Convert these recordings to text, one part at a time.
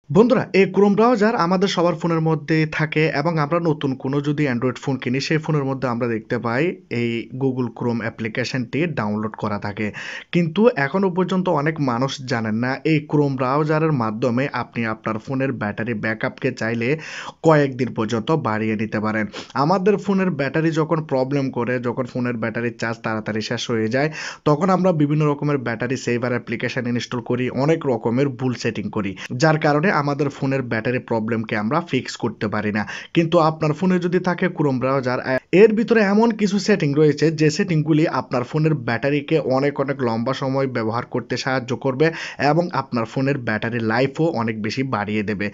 বন্ধুরা, এই Chrome browser আমাদের সবার ফোনের মধ্যে থাকে এবং আমরা নতুন কোনো যদি অ্যান্ড্রয়েড ফোন কিনি সেই ফোনের মধ্যে আমরা দেখতে পাই এই গুগল ক্রোম অ্যাপ্লিকেশনটি ডাউনলোড করা থাকে। কিন্তু এখনো পর্যন্ত অনেক মানুষ জানেন না এই ক্রোম ব্রাউজারের মাধ্যমে আপনি আপনার ফোনের ব্যাটারি ব্যাকআপকে চাইলে কয়েকদিন পর্যন্ত বাড়িয়ে নিতে পারেন। আমাদের ফোনের ব্যাটারি যখন প্রবলেম করে, যখন ফোনের ব্যাটারির চার্জ তাড়াতাড়ি শেষ হয়ে যায়, তখন আমরা বিভিন্ন রকমের ব্যাটারি সেভার অ্যাপ্লিকেশন ইনস্টল করি, অনেক রকমের ভুল সেটিং করি, যার কারণে আমাদের ফোনের ব্যাটারি প্রবলেমকে আমরা ফিক্স করতে পারি না। কিন্তু আপনার ফোনে যদি থাকে ক্রোম ব্রাউজার, এর ভিতরে এমন কিছু সেটিং রয়েছে যে সেটিংগুলি আপনার ফোনের ব্যাটারিকে অনেক অনেক লম্বা সময় ব্যবহার করতে সাহায্য করবে এবং আপনার ফোনের ব্যাটারি লাইফও অনেক বেশি বাড়িয়ে দেবে।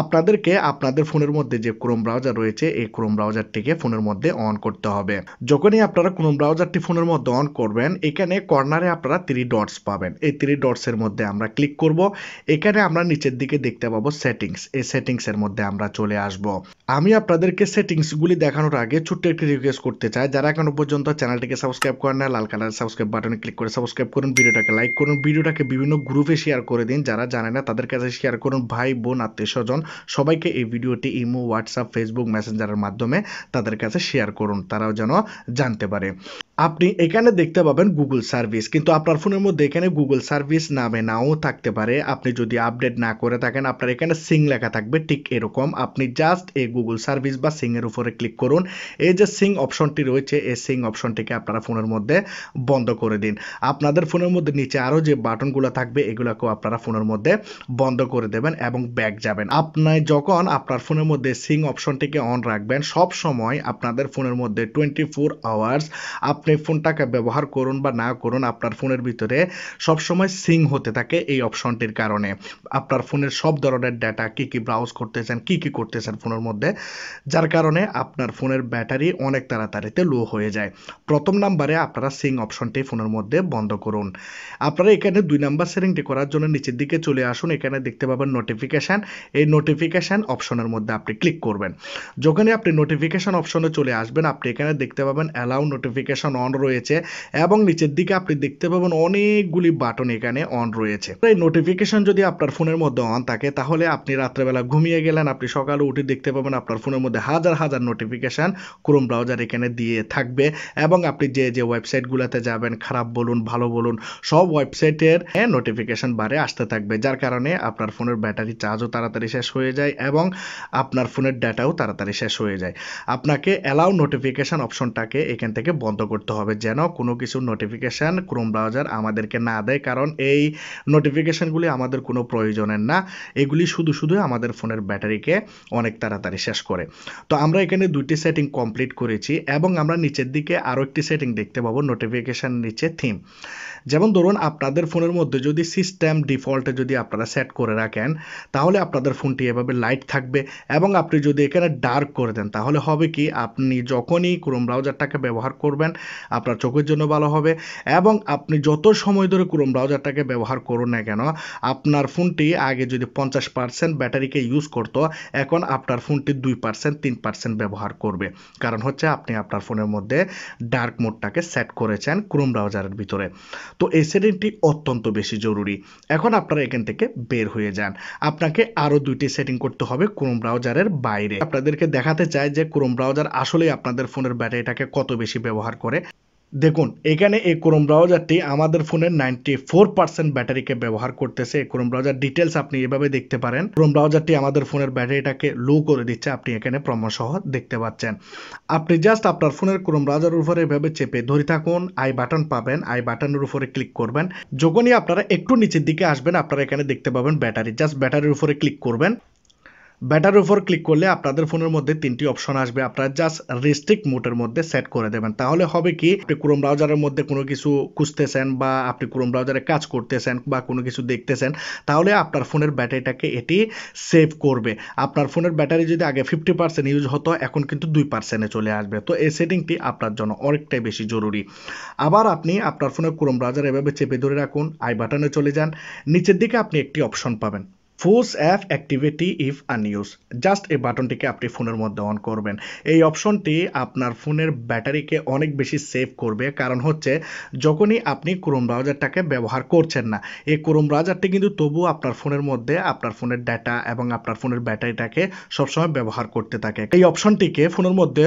আপনাদেরকে আপনাদের ফোনের মধ্যে যে ক্রোম ব্রাউজার রয়েছে এই ক্রোম ব্রাউজারটিকে ফোনের মধ্যে অন করতে হবে। যখনই আপনারা ক্রোম ব্রাউজারটি ফোনের মধ্যে অন করবেন, এখানে কর্নারে আপনারা 3 ডটস পাবেন। এই 3 ডটসের মধ্যে আমরা ক্লিক করব। এখানে আমরা নিচের দিকে দেখতে পাবো সেটিংস। এই সেটিংসের মধ্যে আমরা চলে আসব। আমি আপনাদেরকে সেটিংসগুলি দেখানোর আগে ছোট্ট একটি রিকোয়েস্ট করতে চাই, যারা এখনো পর্যন্ত চ্যানেলটিকে সাবস্ক্রাইব করেন না, লাল কালার সাবস্ক্রাইব বাটনে ক্লিক করে সাবস্ক্রাইব করুন, ভিডিওটাকে লাইক করুন, ভিডিওটাকে বিভিন্ন গ্রুপে শেয়ার করে দিন, যারা জানে না তাদের কাছে শেয়ার করুন, ভাই বোন আত্মীয় স্বজন সবাইকে এই ভিডিওটি ইমো, হোয়াটসঅ্যাপ, ফেসবুক মেসেঞ্জারের মাধ্যমে তাদের কাছে শেয়ার করুন, তারাও যেন জানতে পারে। আপনি এখানে দেখতে পাবেন গুগল সার্ভিস, কিন্তু আপনার ফোনের মধ্যে এখানে গুগল সার্ভিস নামে নাও থাকতে পারে। আপনি যদি আপডেট না করে থাকেন, আপনার এখানে সিং লেখা থাকবে ঠিক এরকম। আপনি জাস্ট এই গুগল সার্ভিস বা সিং এর উপরে ক্লিক করুন। এই যে সিং অপশনটি রয়েছে এই সিং অপশনটিকে আপনারা ফোনের মধ্যে বন্ধ করে দিন। আপনাদের ফোনের মধ্যে নিচে আরও যে বাটনগুলো থাকবে এগুলোকেও আপনারা ফোনের মধ্যে বন্ধ করে দেবেন এবং ব্যাক যাবেন। আপনি যখন আপনার ফোনের মধ্যে সিং অপশনটিকে অন রাখবেন, সব সময় আপনাদের ফোনের মধ্যে 24 আওয়ার্স আপনি ফোনটাকে ব্যবহার করুন বা না করুন, আপনার ফোনের ভিতরে সবসময় সিং হতে থাকে এই অপশনটির কারণে। আপনার ফোনের সব ধরনের ডাটা কি ব্রাউজ করতেছেন, কি করতেছেন ফোনের মধ্যে, যার কারণে আপনার ফোনের ব্যাটারি অনেক তাড়াতাড়িতে লো হয়ে যায়। প্রথম নাম্বারে আপনারা সিং অপশনটি ফোনের মধ্যে বন্ধ করুন। আপনারা এখানে 2 নাম্বার সেটিংটি করার জন্য নিচের দিকে চলে আসুন। এখানে দেখতে পাবেন নোটিফিকেশান। এই নোটিফিকেশান অপশনের মধ্যে আপনি ক্লিক করবেন। যখনই আপনি নোটিফিকেশান অপশনে চলে আসবেন, আপনি এখানে দেখতে পাবেন অ্যালাউ নোটিফিকেশন অন রয়েছে এবং নিচের দিকে আপনি দেখতে পাবেন অনেকগুলি বাটন এখানে অন রয়েছে। এই নোটিফিকেশন যদি আপনার ফোনের মধ্যে অন থাকে, তাহলে আপনি রাত্রেবেলা ঘুমিয়ে গেলেন, আপনি সকালে উঠে দেখতে পাবেন আপনার ফোনের মধ্যে হাজার হাজার নোটিফিকেশন ক্রোম ব্রাউজার এখানে দিয়ে থাকবে এবং আপনি যে ওয়েবসাইটগুলোতে যাবেন, খারাপ বলুন ভালো বলুন, সব ওয়েবসাইটের নোটিফিকেশন বারে আসতে থাকবে, যার কারণে আপনার ফোনের ব্যাটারি চার্জও তাড়াতাড়ি শেষ হয়ে যায় এবং আপনার ফোনের ডাটাও তাড়াতাড়ি শেষ হয়ে যায়। আপনাকে অ্যালাউ নোটিফিকেশন অপশনটাকে এখান থেকে বন্ধ করতে হবে, যেন কোনো কিছুর নোটিফিকেশান ক্রোম ব্রাউজার আমাদেরকে না দেয়, কারণ এই নোটিফিকেশানগুলি আমাদের কোনো প্রয়োজনের না। এগুলি শুধু আমাদের ফোনের ব্যাটারিকে অনেক তাড়াতাড়ি শেষ করে। তো আমরা এখানে 2টি সেটিং কমপ্লিট করেছি এবং আমরা নিচের দিকে আরও একটি সেটিং দেখতে পাবো নোটিফিকেশান নিচে থিম। যেমন ধরুন আপনাদের ফোনের মধ্যে যদি সিস্টেম ডিফল্টে যদি আপনারা সেট করে রাখেন, তাহলে আপনাদের ফোনটি এভাবে লাইট থাকবে এবং আপনি যদি এখানে ডার্ক করে দেন, তাহলে হবে কি, আপনি যখনই ক্রোম ব্রাউজারটাকে ব্যবহার করবেন আপনার চোখের জন্য ভালো হবে এবং আপনি যত সময় ধরে ক্রোম ব্রাউজারটাকে ব্যবহার করুন না কেন, আপনার ফোনটি আগে যদি 50% ব্যাটারিকে ইউজ করতো, এখন আপনার ফোনটি 2% 3% ব্যবহার করবে। কারণ হচ্ছে আপনি আপনার ফোনের মধ্যে ডার্ক মোডটাকে সেট করেছেন ক্রোম ব্রাউজারের ভিতরে। তো এই সেটিংটি অত্যন্ত বেশি জরুরি। এখন আপনারা এখান থেকে বের হয়ে যান। আপনাকে আরও 2টি সেটিং করতে হবে ক্রোম ব্রাউজারের বাইরে। আপনাদেরকে দেখাতে চাই যে ক্রোম ব্রাউজার আসলেই আপনাদের ফোনের ব্যাটারিটাকে কত বেশি ব্যবহার করে। দেখুন এখানে এই ক্রোম ব্রাউজারটি আমাদের ফোনের 94% ব্যাটারিকে ব্যবহার করতেছে। এই ক্রোম ব্রাউজার ডিটেলস আপনি এভাবে দেখতে পারেন। ক্রোম ব্রাউজারটি আমাদের ফোনের ব্যাটারিটাকে লো করে দিচ্ছে, আপনি এখানে প্রমাণসহ দেখতে পাচ্ছেন। আপনি জাস্ট আপনার ফোনের ক্রোম ব্রাউজারের উপরে এভাবে চেপে ধরে থাকুন, আই বাটন পাবেন, আই বাটনের উপরে ক্লিক করবেন। যখনই আপনারা একটু নিচের দিকে আসবেন, আপনারা এখানে দেখতে পাবেন ব্যাটারি, জাস্ট ব্যাটারির উপরে ক্লিক করবেন। ব্যাটারির উপর ক্লিক করলে আপনাদের ফোনের মধ্যে 3টি অপশন আসবে, আপনারা জাস্ট রেস্ট্রিক্ট মোডের মধ্যে সেট করে দেবেন। তাহলে হবে কি, আপনি ক্রোম ব্রাউজারের মধ্যে কোনো কিছু খুঁজতেছেন বা আপনি ক্রোম ব্রাউজারে কাজ করতেছেন বা কোনো কিছু দেখতেছেন, তাহলে আপনার ফোনের ব্যাটারিটাকে এটি সেভ করবে। আপনার ফোনের ব্যাটারি যদি আগে 50% ইউজ হতো, এখন কিন্তু 2%-এ চলে আসবে। তো এই সেটিংটি আপনার জন্য অনেকটাই বেশি জরুরি। আবার আপনি আপনার ফোনের ক্রোম ব্রাউজার এভাবে চেপে ধরে রাখুন, আই বাটনে চলে যান, নিচের দিকে আপনি একটি অপশন পাবেন। Force app activity if আনইউজ, just এই বাটনটিকে আপনি ফোনের মধ্যে অন করবেন। এই অপশনটি আপনার ফোনের ব্যাটারিকে অনেক বেশি সেভ করবে, কারণ হচ্ছে যখনই আপনি ক্রোম ব্রাউজারটাকে ব্যবহার করছেন না, এই ক্রোম ব্রাউজারটি কিন্তু তবুও আপনার ফোনের মধ্যে আপনার ফোনের ডাটা এবং আপনার ফোনের ব্যাটারিটাকে সবসময় ব্যবহার করতে থাকে। এই অপশনটিকে ফোনের মধ্যে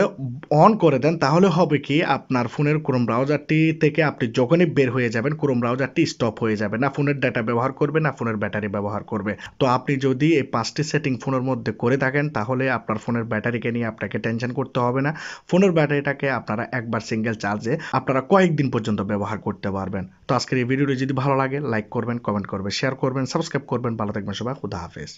অন করে দেন, তাহলে হবে কি আপনার ফোনের ক্রোম ব্রাউজারটি থেকে আপনি যখনই বের হয়ে যাবেন ক্রোম ব্রাউজারটি স্টপ হয়ে যাবে, না ফোনের ডাটা ব্যবহার করবে না ফোনের ব্যাটারি ব্যবহার করবে। তো আপনি যদি এই 5টি সেটিং ফোনের মধ্যে করে থাকেন তাহলে আপনার ফোনের ব্যাটারিকে নিয়ে আপনাকে টেনশন করতে হবে না। ফোনের ব্যাটারিটাকে আপনারা একবার সিঙ্গেল চার্জে আপনারা কয়েকদিন পর্যন্ত ব্যবহার করতে পারবেন। তো আজকের এই ভিডিওটি যদি ভালো লাগে লাইক করবেন, কমেন্ট করবেন, শেয়ার করবেন, সাবস্ক্রাইব করবেন। ভালো থাকবেন সবাই, খুদা হাফেজ।